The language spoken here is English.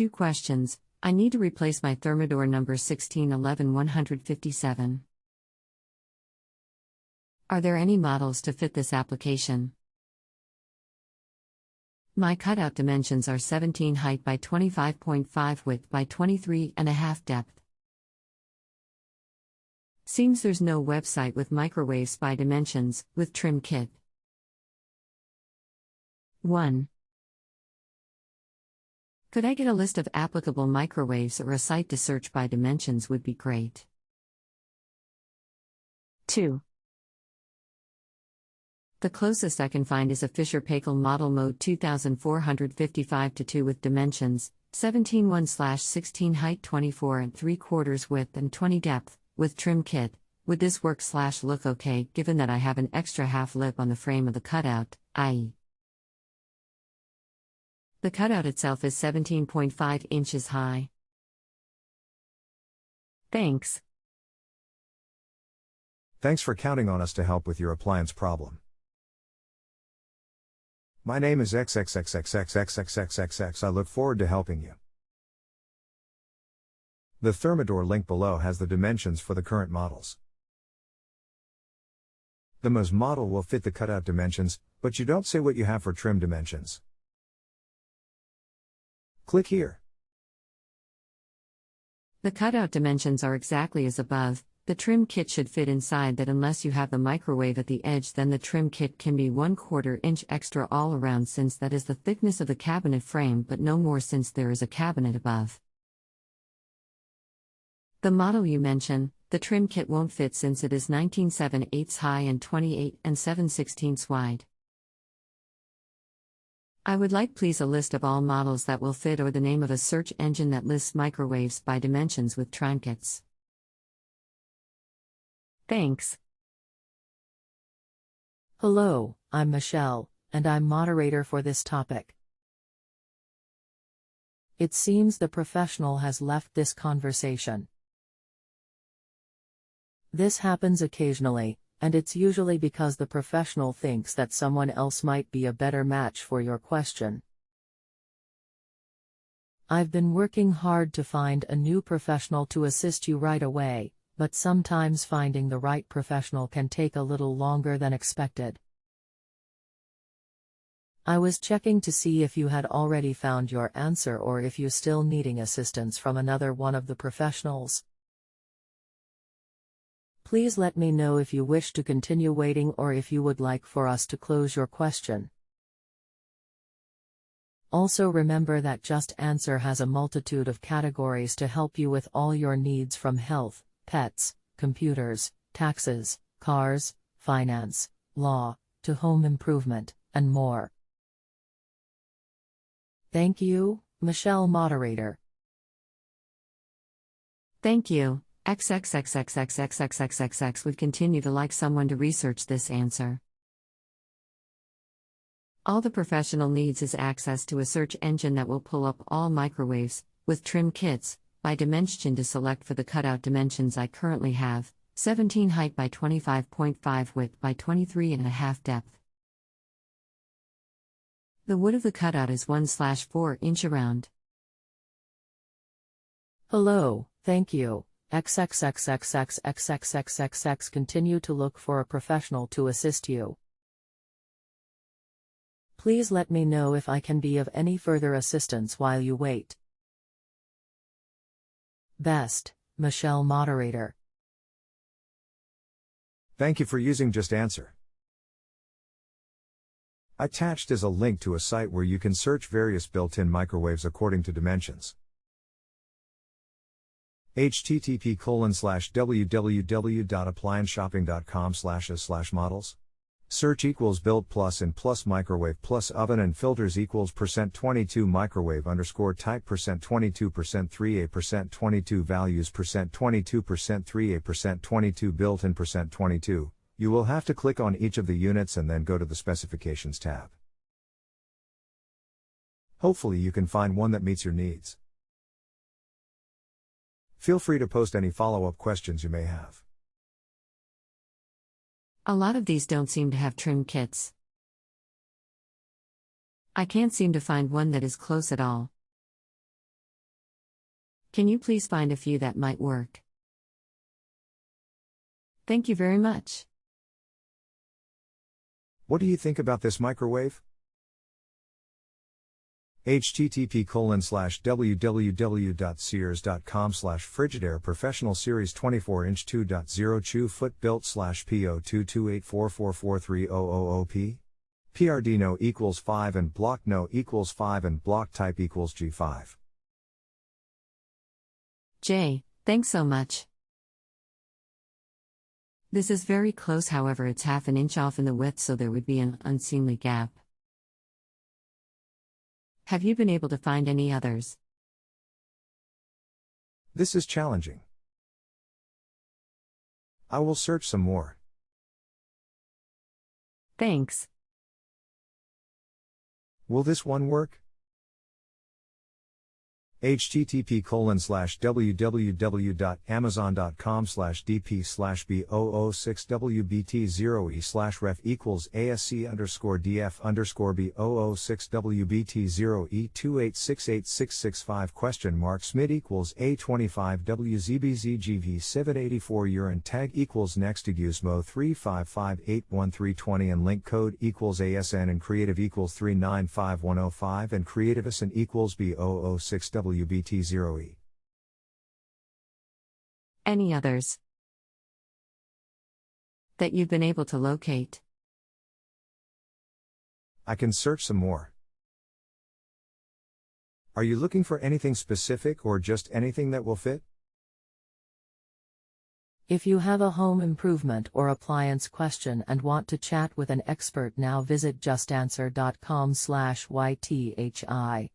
2 questions. I need to replace my Thermador number 1611-157. Are there any models to fit this application? My cutout dimensions are 17 height by 25.5 width by 23.5 depth. Seems there's no website with microwaves by dimensions, with trim kit. 1. Could I get a list of applicable microwaves or a site to search by dimensions would be great. 2. The closest I can find is a fisher-paykel model mode 2455-2 with dimensions, 17:1/16 height 24.75 width and 20 depth, with trim kit. Would this work/look okay given that I have an extra half lip on the frame of the cutout, i.e. the cutout itself is 17.5 inches high? Thanks. Thanks for counting on us to help with your appliance problem. My name is XXXXXXXXXX. I look forward to helping you. The Thermador link below has the dimensions for the current models. The MOS model will fit the cutout dimensions, but you don't say what you have for trim dimensions. Click here. The cutout dimensions are exactly as above. The trim kit should fit inside that unless you have the microwave at the edge, then the trim kit can be 1/4 inch extra all around since that is the thickness of the cabinet frame, but no more since there is a cabinet above. The model you mention, the trim kit won't fit since it is 19.7/8 high and 28 7/16 wide. I would like please a list of all models that will fit or the name of a search engine that lists microwaves by dimensions with trim kits. Thanks. Hello, I'm Michelle, and I'm moderator for this topic. It seems the professional has left this conversation. This happens occasionally, and it's usually because the professional thinks that someone else might be a better match for your question. I've been working hard to find a new professional to assist you right away, but sometimes finding the right professional can take a little longer than expected. I was checking to see if you had already found your answer or if you're still needing assistance from another one of the professionals. Please let me know if you wish to continue waiting or if you would like for us to close your question. Also remember that JustAnswer has a multitude of categories to help you with all your needs from health, pets, computers, taxes, cars, finance, law, to home improvement, and more. Thank you, Michelle-Moderator. Thank you, XXXXXXXXXX. Would continue to like someone to research this answer. All the professional needs is access to a search engine that will pull up all microwaves, with trim kits, by dimension to select for the cutout dimensions I currently have, 17 height by 25.5 width by 23.5 depth. The wood of the cutout is 1/4 inch around. Hello, thank you, XXXXXXXXXX. Continue to look for a professional to assist you. Please let me know if I can be of any further assistance while you wait. Best, Michelle-Moderator. Thank you for using JustAnswer. Attached is a link to a site where you can search various built-in microwaves according to dimensions. http://www.applianceshopping.com/a/models. Search equals built plus in plus microwave plus oven and filters equals %22 microwave _ type %22 %3a 22 values %22 3a 22 built in %22. You will have to click on each of the units and then go to the specifications tab. Hopefully you can find one that meets your needs. Feel free to post any follow-up questions you may have. A lot of these don't seem to have trim kits. I can't seem to find one that is close at all. Can you please find a few that might work? Thank you very much. What do you think about this microwave? http://www.sears.com/Frigidaire Professional Series 24-inch 2.0 Chew Foot Built /PO228444300P PRD no equals 5 and block no equals 5 and block type equals G5. Jay, thanks so much. This is very close, however it's half an inch off in the width, so there would be an unseemly gap. Have you been able to find any others? This is challenging. I will search some more. Thanks. Will this one work? http://www.amazon.com/dp/b006wbt0e/ref equals ASC_DF_B006WBT0E2868665 SMIT equals A25WZBZGV784 urine tag equals next use mo 355813020 and link code equals ASN and creative equals 395105 and creativison equals B006WBT0E. Any others that you've been able to locate? I can search some more. Are you looking for anything specific or just anything that will fit? If you have a home improvement or appliance question and want to chat with an expert now, visit justanswer.com/YTHI.